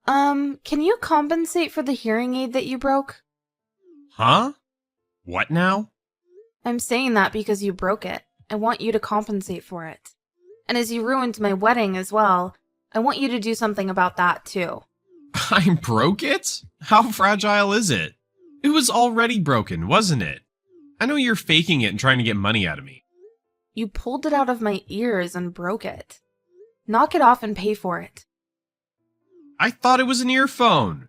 Can you compensate for the hearing aid that you broke? Huh? What now? I'm saying that because you broke it. I want you to compensate for it. And as you ruined my wedding as well, I want you to do something about that too. I broke it? How fragile is it? It was already broken, wasn't it? I know you're faking it and trying to get money out of me. You pulled it out of my ears and broke it. Knock it off and pay for it. I thought it was an earphone.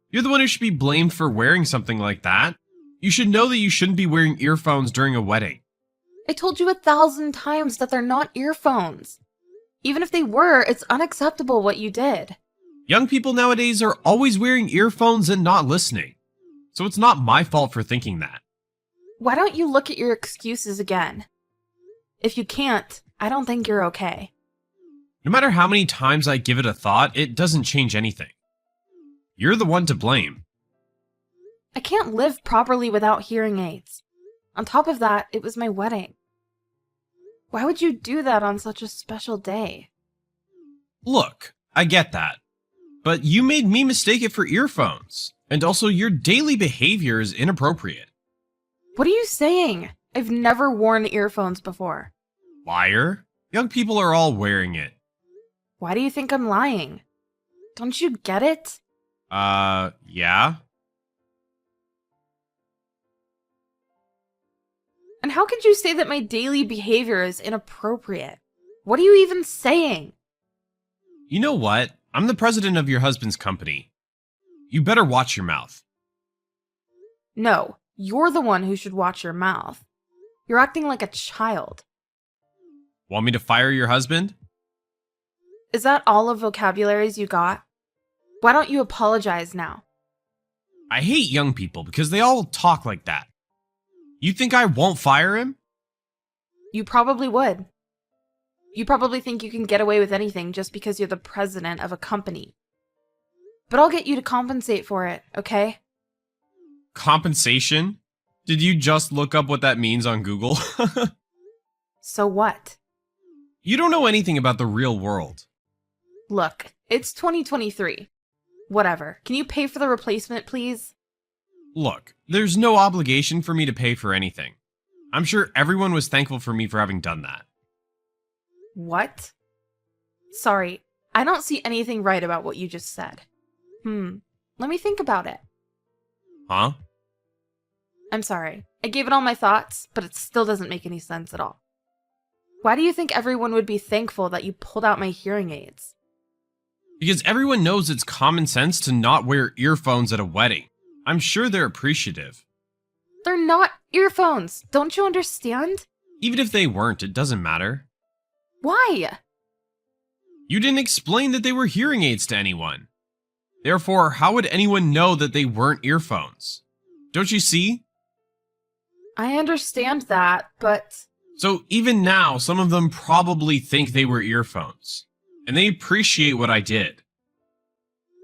You're the one who should be blamed for wearing something like that. You should know that you shouldn't be wearing earphones during a wedding. I told you 1,000 times that they're not earphones. Even if they were, it's unacceptable what you did. Young people nowadays are always wearing earphones and not listening. So it's not my fault for thinking that. Why don't you look at your excuses again? If you can't, I don't think you're okay. No matter how many times I give it a thought, it doesn't change anything. You're the one to blame. I can't live properly without hearing aids. On top of that, it was my wedding. Why would you do that on such a special day? Look, I get that. But you made me mistake it for earphones. And also, your daily behavior is inappropriate. What are you saying? I've never worn earphones before. Liar. Young people are all wearing it. Why do you think I'm lying? Don't you get it? Yeah? And how could you say that my daily behavior is inappropriate? What are you even saying? You know what? I'm the president of your husband's company. You better watch your mouth. No, you're the one who should watch your mouth. You're acting like a child. Want me to fire your husband? Is that all of vocabularies you got? Why don't you apologize now? I hate young people because they all talk like that. You think I won't fire him? You probably would. You probably think you can get away with anything just because you're the president of a company. But I'll get you to compensate for it, okay? Compensation? Did you just look up what that means on Google? So what? You don't know anything about the real world. Look, it's 2023. Whatever. Can you pay for the replacement, please? Look, there's no obligation for me to pay for anything. I'm sure everyone was thankful for me for having done that. What? Sorry, I don't see anything right about what you just said. Let me think about it. Huh? I'm sorry. I gave it all my thoughts, but it still doesn't make any sense at all. Why do you think everyone would be thankful that you pulled out my hearing aids? Because everyone knows it's common sense to not wear earphones at a wedding. I'm sure they're appreciative. They're not earphones. Don't you understand? Even if they weren't, it doesn't matter. Why? You didn't explain that they were hearing aids to anyone. Therefore, how would anyone know that they weren't earphones? Don't you see? I understand that, but... So even now, some of them probably think they were earphones. And they appreciate what I did.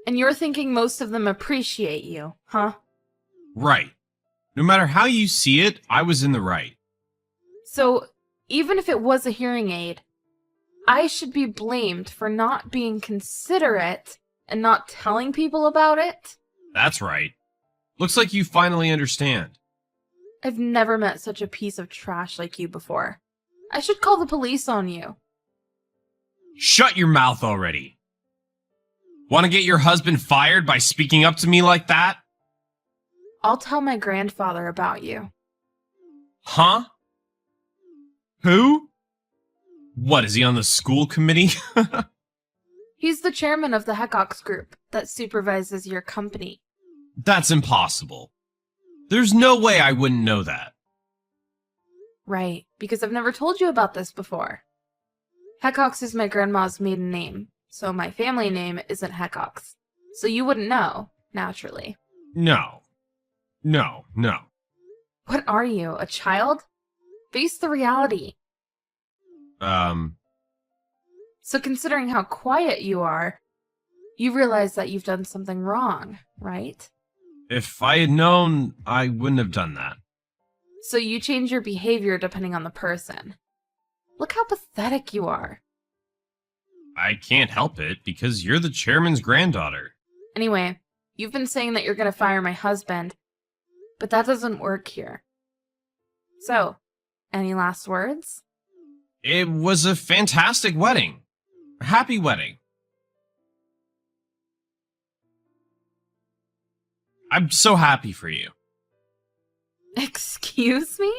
And you're thinking most of them appreciate you, huh? Right. No matter how you see it, I was in the right. So, even if it was a hearing aid, I should be blamed for not being considerate and not telling people about it? That's right. Looks like you finally understand. I've never met such a piece of trash like you before. I should call the police on you. Shut your mouth already. Want to get your husband fired by speaking up to me like that? I'll tell my grandfather about you. Huh? Who? What, is he on the school committee? He's the chairman of the Heckox group that supervises your company. That's impossible. There's no way I wouldn't know that. Right, because I've never told you about this before. Heckox is my grandma's maiden name, so my family name isn't Heckox. So you wouldn't know, naturally. No. No. What are you, a child? Face the reality. So considering how quiet you are, you realize that you've done something wrong, right? If I had known, I wouldn't have done that. So you change your behavior depending on the person. Look how pathetic you are. I can't help it because you're the chairman's granddaughter. Anyway, you've been saying that you're going to fire my husband, but that doesn't work here. So, any last words? It was a fantastic wedding. A happy wedding. I'm so happy for you. Excuse me?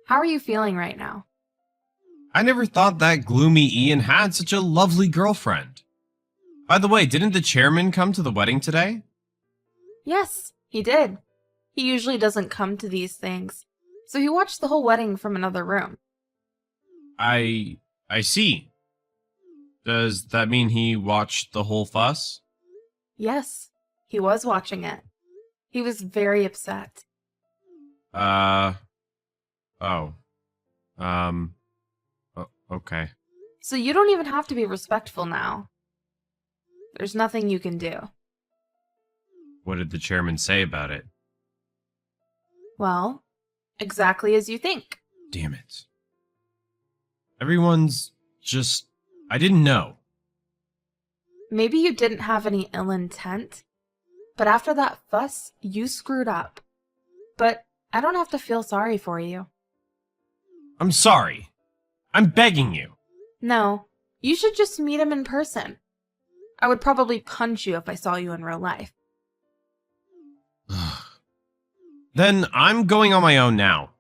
How are you feeling right now? I never thought that gloomy Ian had such a lovely girlfriend. By the way, didn't the chairman come to the wedding today? Yes, he did. He usually doesn't come to these things, so he watched the whole wedding from another room. I see. Does that mean he watched the whole fuss? Yes, he was watching it. He was very upset. Oh. Okay. So you don't even have to be respectful now. There's nothing you can do. What did the chairman say about it? Well, exactly as you think. Damn it. Everyone's just... I didn't know. Maybe you didn't have any ill intent, but after that fuss, you screwed up. But I don't have to feel sorry for you. I'm sorry. I'm begging you. No, you should just meet him in person. I would probably punch you if I saw you in real life. Then I'm going on my own now.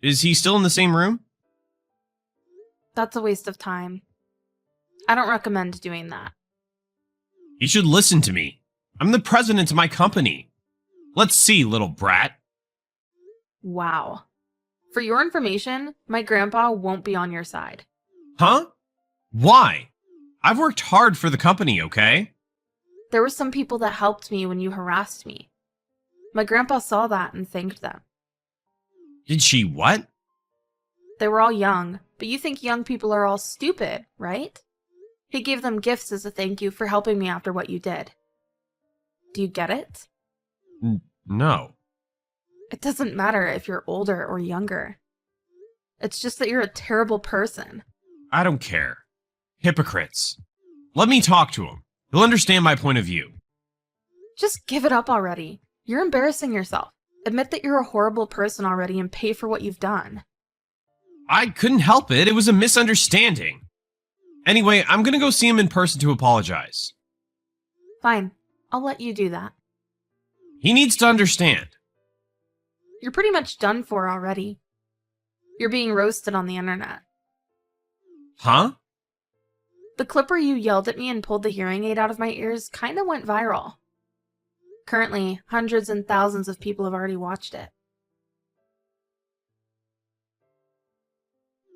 Is he still in the same room? That's a waste of time. I don't recommend doing that. You should listen to me. I'm the president of my company. Let's see, little brat. Wow. For your information, my grandpa won't be on your side. Huh? Why? I've worked hard for the company, okay? There were some people that helped me when you harassed me. My grandpa saw that and thanked them. Did she what? They were all young, but you think young people are all stupid, right? He gave them gifts as a thank you for helping me after what you did. Do you get it? No. It doesn't matter if you're older or younger. It's just that you're a terrible person. I don't care. Hypocrites. Let me talk to him. He'll understand my point of view. Just give it up already. You're embarrassing yourself. Admit that you're a horrible person already and pay for what you've done. I couldn't help it. It was a misunderstanding. Anyway, I'm gonna go see him in person to apologize. Fine. I'll let you do that. He needs to understand. You're pretty much done for already. You're being roasted on the internet. Huh? The clip where you yelled at me and pulled the hearing aid out of my ears kinda went viral. Currently, hundreds and thousands of people have already watched it.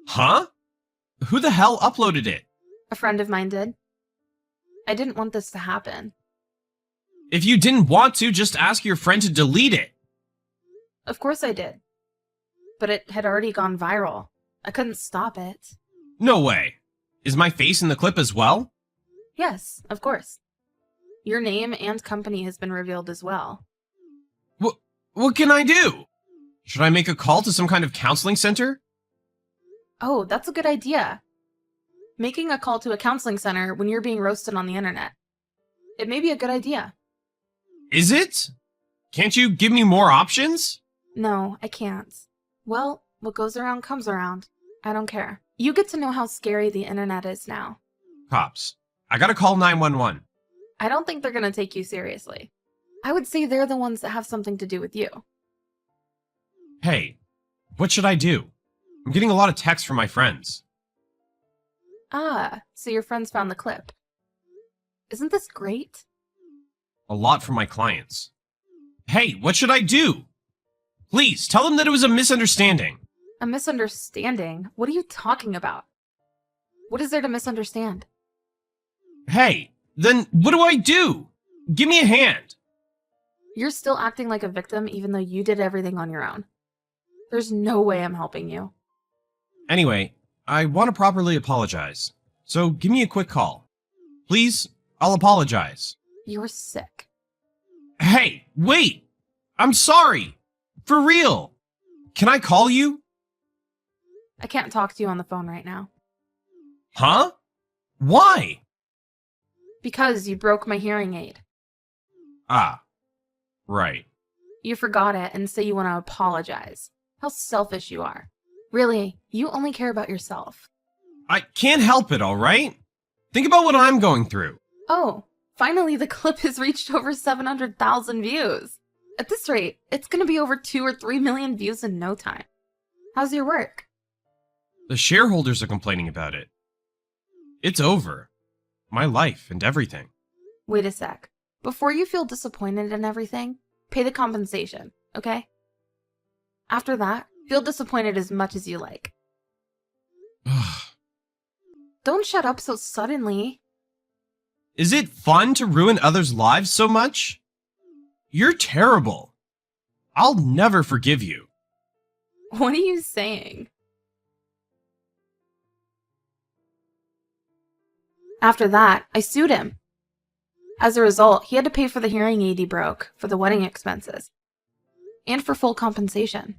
Huh? Who the hell uploaded it? A friend of mine did. I didn't want this to happen. If you didn't want to, just ask your friend to delete it. Of course I did. But it had already gone viral. I couldn't stop it. No way. Is my face in the clip as well? Yes, of course. Your name and company has been revealed as well. What can I do? Should I make a call to some kind of counseling center? Oh, that's a good idea. Making a call to a counseling center when you're being roasted on the internet. It may be a good idea. Is it? Can't you give me more options? No, I can't. Well, what goes around comes around. I don't care. You get to know how scary the internet is now. Cops. I gotta call 911. I don't think they're gonna take you seriously. I would say they're the ones that have something to do with you. Hey, what should I do? I'm getting a lot of texts from my friends. Ah, so your friends found the clip. Isn't this great? A lot from my clients. Hey, what should I do? Please, tell them that it was a misunderstanding. A misunderstanding? What are you talking about? What is there to misunderstand? Hey, then what do I do? Give me a hand. You're still acting like a victim even though you did everything on your own. There's no way I'm helping you. Anyway, I want to properly apologize. So give me a quick call. Please, I'll apologize. You're sick. Hey, wait! I'm sorry! For real! Can I call you? I can't talk to you on the phone right now. Huh? Why? Because you broke my hearing aid. Ah, right. You forgot it and say you want to apologize. How selfish you are. Really, you only care about yourself. I can't help it, alright? Think about what I'm going through. Oh, finally the clip has reached over 700,000 views. At this rate, it's gonna be over 2 or 3 million views in no time. How's your work? The shareholders are complaining about it. It's over. My life and everything. Wait a sec. Before you feel disappointed in everything, pay the compensation, okay? After that, feel disappointed as much as you like. Don't shut up so suddenly. Is it fun to ruin others' lives so much? You're terrible. I'll never forgive you. What are you saying? After that, I sued him. As a result, he had to pay for the hearing aid he broke, for the wedding expenses, and for full compensation.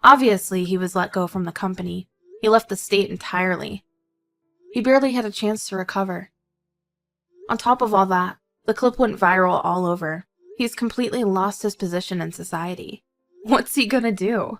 Obviously, he was let go from the company. He left the state entirely. He barely had a chance to recover. On top of all that, the clip went viral all over. He's completely lost his position in society. What's he gonna do?